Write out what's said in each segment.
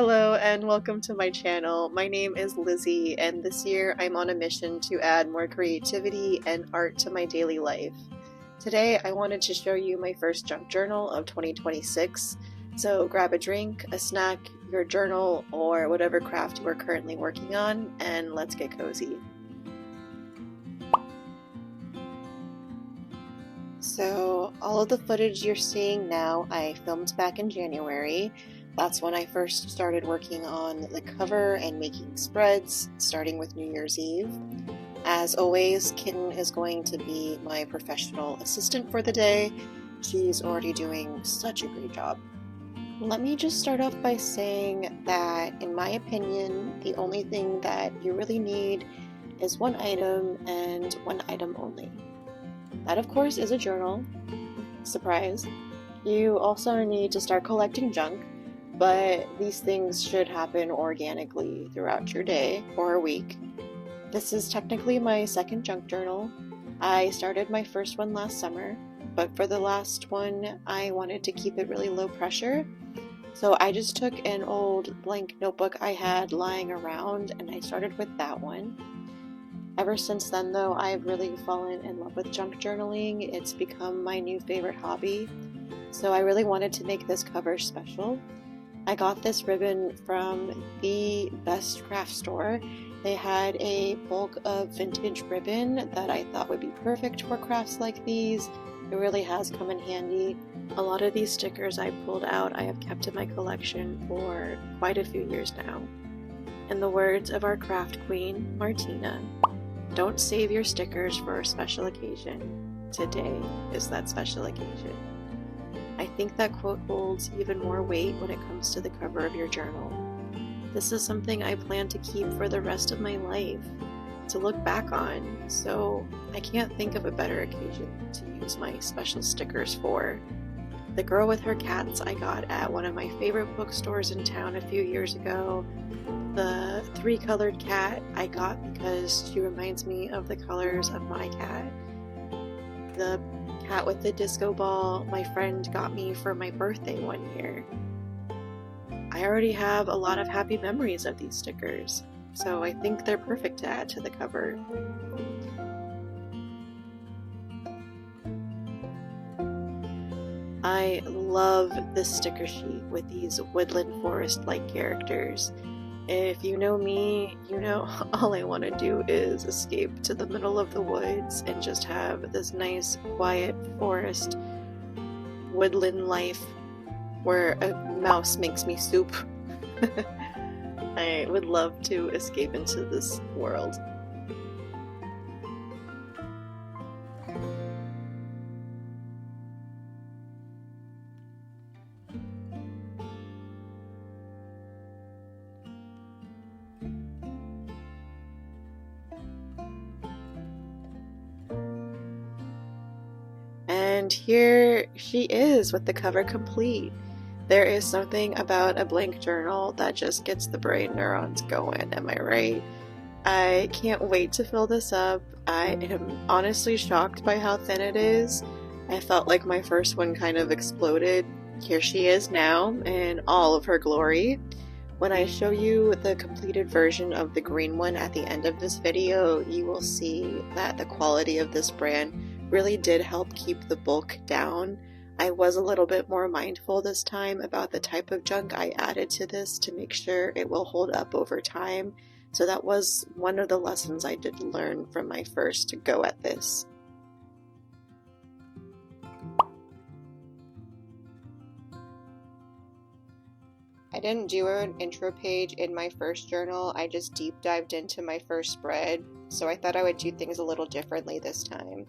Hello and welcome to my channel. My name is Lizzie and this year I'm on a mission to add more creativity and art to my daily life. Today I wanted to show you my first junk journal of 2026, so grab a drink, a snack, your journal, or whatever craft you are currently working on, and let's get cozy. So all of the footage you're seeing now I filmed back in January. That's when I first started working on the cover and making spreads, starting with New Year's Eve. As always, Kitten is going to be my professional assistant for the day. She's already doing such a great job. Let me just start off by saying that, in my opinion, the only thing that you really need is one item and one item only. That, of course, is a journal. Surprise. You also need to start collecting junk, but these things should happen organically throughout your day or a week. This is technically my second junk journal. I started my first one last summer, but for the last one, I wanted to keep it really low pressure. So I just took an old blank notebook I had lying around and I started with that one. Ever since then, though, I've really fallen in love with junk journaling. It's become my new favorite hobby. So I really wanted to make this cover special. I got this ribbon from the best craft store. They had a bulk of vintage ribbon that I thought would be perfect for crafts like these. It really has come in handy. A lot of these stickers I pulled out I have kept in my collection for quite a few years now. In the words of our craft queen, Martina, don't save your stickers for a special occasion. Today is that special occasion. I think that quote holds even more weight when it comes to the cover of your journal. This is something I plan to keep for the rest of my life, to look back on, so I can't think of a better occasion to use my special stickers for. The girl with her cats I got at one of my favorite bookstores in town a few years ago. The three-colored cat I got because she reminds me of the colors of my cat. The cat with the disco ball my friend got me for my birthday one year. I already have a lot of happy memories of these stickers, so I think they're perfect to add to the cover. I love this sticker sheet with these woodland forest-like characters. If you know me, you know all I want to do is escape to the middle of the woods and just have this nice, quiet forest woodland life where a mouse makes me soup. I would love to escape into this world. And here she is with the cover complete. There is something about a blank journal that just gets the brain neurons going, am I right? I can't wait to fill this up. I am honestly shocked by how thin it is. I felt like my first one kind of exploded. Here she is now in all of her glory. When I show you the completed version of the green one at the end of this video, you will see that the quality of this brand really did help keep the bulk down. I was a little bit more mindful this time about the type of junk I added to this to make sure it will hold up over time. So that was one of the lessons I did learn from my first go at this. I didn't do an intro page in my first journal, I just deep dived into my first spread, so I thought I would do things a little differently this time.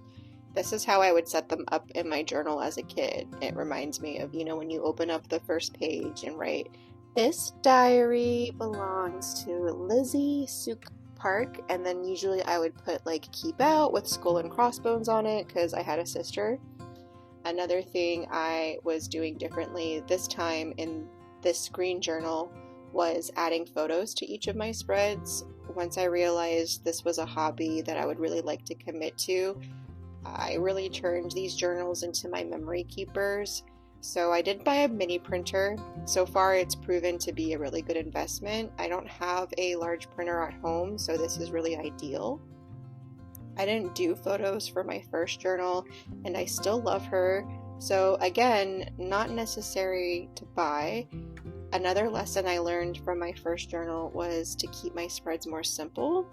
This is how I would set them up in my journal as a kid. It reminds me of, when you open up the first page and write, "This diary belongs to Lizzie Suk Park," and then usually I would put "keep out" with skull and crossbones on it because I had a sister. Another thing I was doing differently this time in this green journal was adding photos to each of my spreads. Once I realized this was a hobby that I would really like to commit to, I really turned these journals into my memory keepers. So I did buy a mini printer. So far it's proven to be a really good investment. I don't have a large printer at home, so this is really ideal. I didn't do photos for my first journal, and I still love her. So again, not necessary to buy. Another lesson I learned from my first journal was to keep my spreads more simple.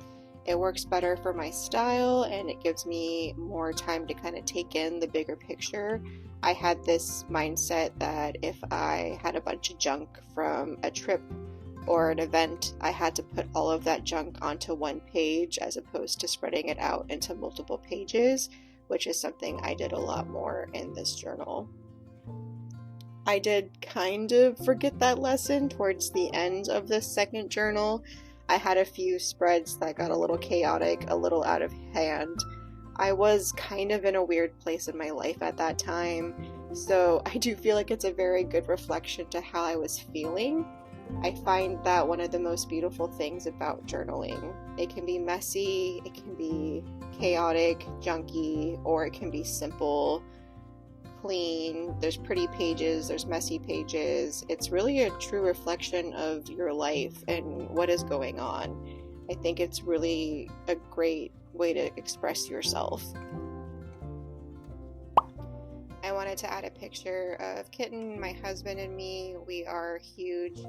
It works better for my style, and it gives me more time to kind of take in the bigger picture. I had this mindset that if I had a bunch of junk from a trip or an event, I had to put all of that junk onto one page as opposed to spreading it out into multiple pages, which is something I did a lot more in this journal. I did kind of forget that lesson towards the end of this second journal. I had a few spreads that got a little chaotic, a little out of hand. I was kind of in a weird place in my life at that time, so I do feel like it's a very good reflection to how I was feeling. I find that one of the most beautiful things about journaling. It can be messy, it can be chaotic, junky, or it can be simple, clean. There's pretty pages, there's messy pages. It's really a true reflection of your life and what is going on. I think it's really a great way to express yourself. I wanted to add a picture of Kitten, my husband, and me. We are huge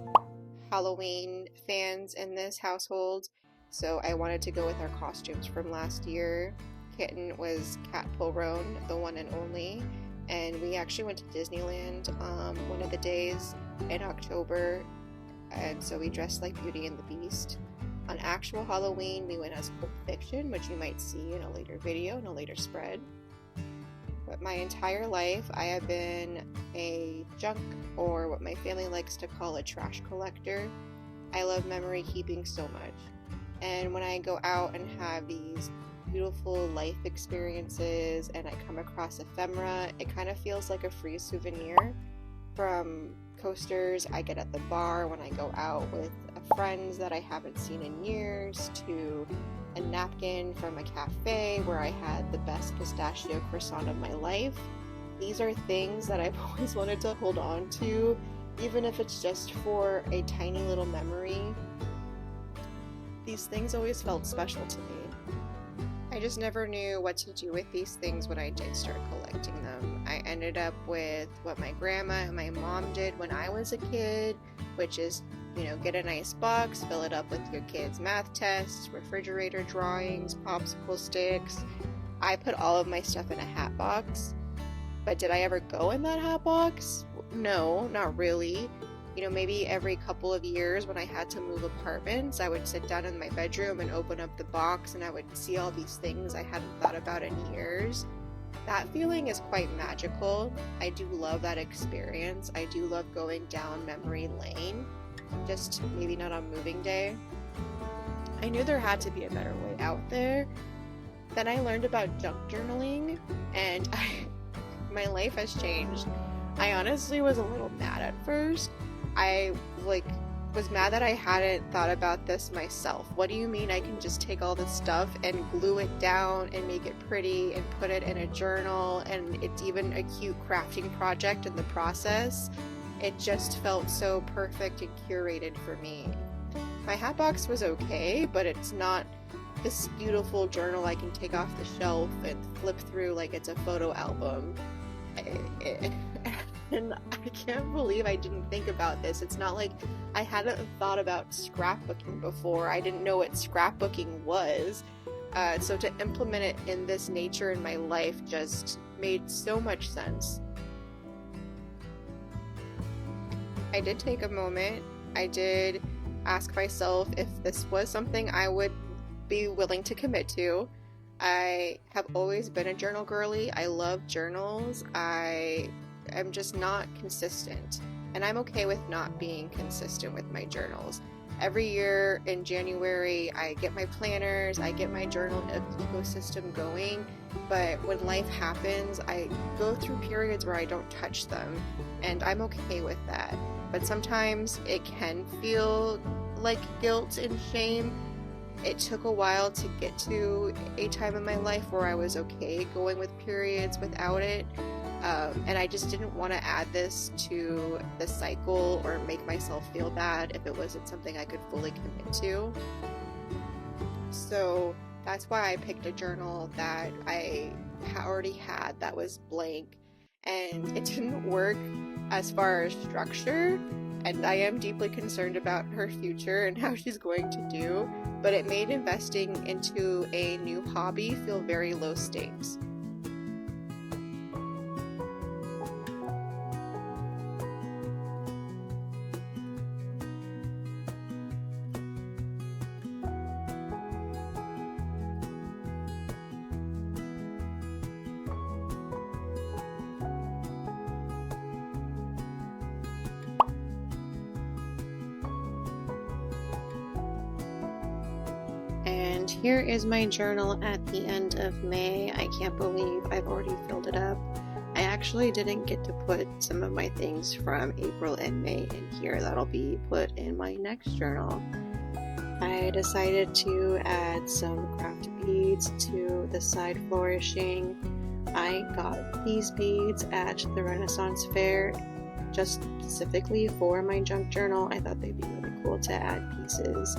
Halloween fans in this household, so I wanted to go with our costumes from last year. Kitten was Cat Pilroan, the one and only, and we actually went to Disneyland one of the days in October, and so we dressed like Beauty and the Beast. On actual Halloween, we went as Pulp Fiction, which you might see in a later video, in a later spread. But my entire life, I have been a junk, or what my family likes to call a trash collector. I love memory keeping so much. And when I go out and have these beautiful life experiences and I come across ephemera, it kind of feels like a free souvenir. From coasters I get at the bar when I go out with friends that I haven't seen in years, to a napkin from a cafe where I had the best pistachio croissant of my life. These are things that I've always wanted to hold on to, even if it's just for a tiny little memory. These things always felt special to me. I just never knew what to do with these things when I did start collecting them. I ended up with what my grandma and my mom did when I was a kid, which is, get a nice box, fill it up with your kids' math tests, refrigerator drawings, popsicle sticks. I put all of my stuff in a hat box. But did I ever go in that hat box? No, not really. Maybe every couple of years when I had to move apartments, I would sit down in my bedroom and open up the box and I would see all these things I hadn't thought about in years. That feeling is quite magical. I do love that experience. I do love going down memory lane, just maybe not on moving day. I knew there had to be a better way out there. Then I learned about junk journaling, and my life has changed. I honestly was a little mad at first. I was mad that I hadn't thought about this myself. What do you mean I can just take all this stuff and glue it down and make it pretty and put it in a journal, and it's even a cute crafting project in the process? It just felt so perfect and curated for me. My hat box was okay, but it's not this beautiful journal I can take off the shelf and flip through like it's a photo album. And I can't believe I didn't think about this. It's not like I hadn't thought about scrapbooking before. I didn't know what scrapbooking was. So to implement it in this nature in my life just made so much sense. I did take a moment. I did ask myself if this was something I would be willing to commit to. I have always been a journal girly. I love journals. I'm just not consistent, and I'm okay with not being consistent with my journals. Every year in January, I get my planners, I get my journal ecosystem going, but when life happens, I go through periods where I don't touch them, and I'm okay with that. But sometimes it can feel like guilt and shame. It took a while to get to a time in my life where I was okay going with periods without it. And I just didn't want to add this to the cycle or make myself feel bad if it wasn't something I could fully commit to. So that's why I picked a journal that I already had that was blank, and it didn't work as far as structure, and I am deeply concerned about her future and how she's going to do, but it made investing into a new hobby feel very low stakes. And here is my journal at the end of May. I can't believe I've already filled it up. I actually didn't get to put some of my things from April and May in here. That'll be put in my next journal. I decided to add some craft beads to the side flourishing. I got these beads at the Renaissance Fair just specifically for my junk journal. I thought they'd be really cool to add pieces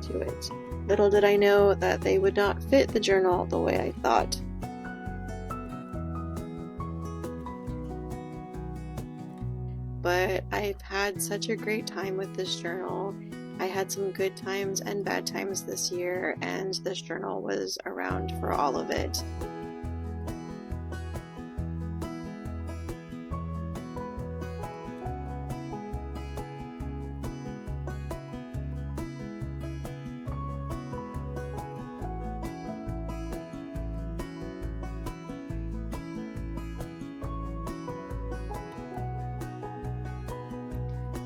to it. Little did I know that they would not fit the journal the way I thought. But I've had such a great time with this journal. I had some good times and bad times this year, and this journal was around for all of it.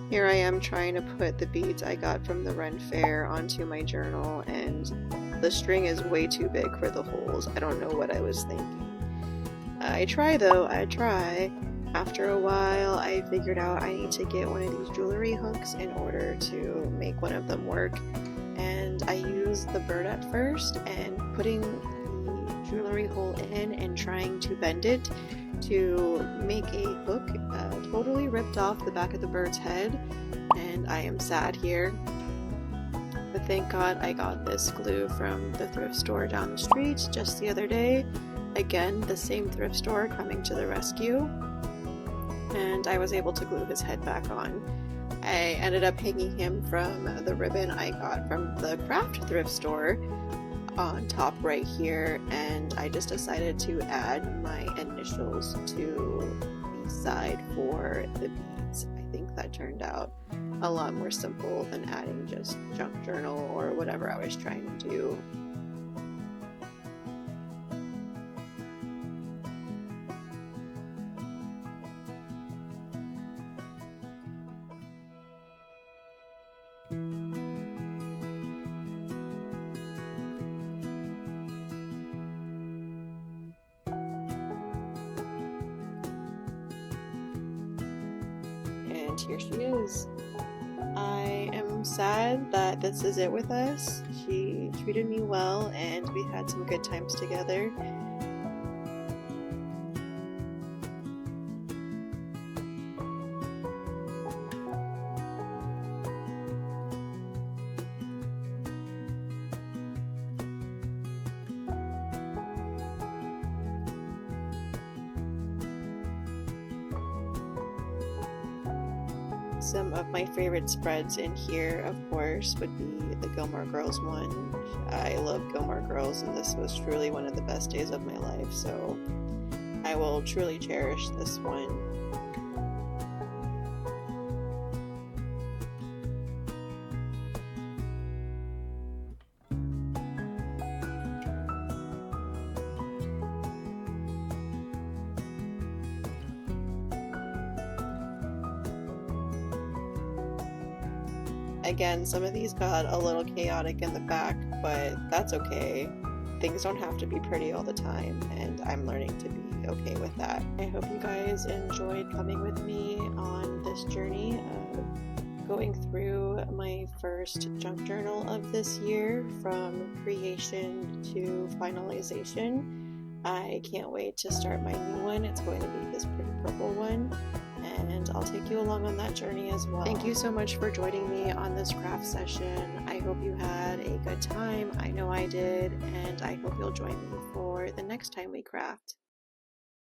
Here I am trying to put the beads I got from the Ren Fair onto my journal, and the string is way too big for the holes. I don't know what I was thinking. I try though, I try. After a while, I figured out I need to get one of these jewelry hooks in order to make one of them work. And I used the bird at first, and putting the jewelry hole in and trying to bend it to make a hook totally ripped off the back of the bird's head, and I am sad here. But thank God I got this glue from the thrift store down the street just the other day. Again, the same thrift store coming to the rescue, and I was able to glue his head back on. I ended up hanging him from the ribbon I got from the craft thrift store on top right here, and I just decided to add my initials to the side for the beads. I think that turned out a lot more simple than adding just junk journal or whatever I was trying to do. And here she is. I am sad that this is it with us. She treated me well, and we had some good times together. Some of my favorite spreads in here, of course, would be the Gilmore Girls one. I love Gilmore Girls, and this was truly one of the best days of my life, so I will truly cherish this one. Again, some of these got a little chaotic in the back, but that's okay. Things don't have to be pretty all the time, and I'm learning to be okay with that. I hope you guys enjoyed coming with me on this journey of going through my first junk journal of this year from creation to finalization. I can't wait to start my new one. It's going to be this pretty purple one, and I'll take you along on that journey as well. Thank you so much for joining me on this craft session. I hope you had a good time. I know I did, and I hope you'll join me for the next time we craft.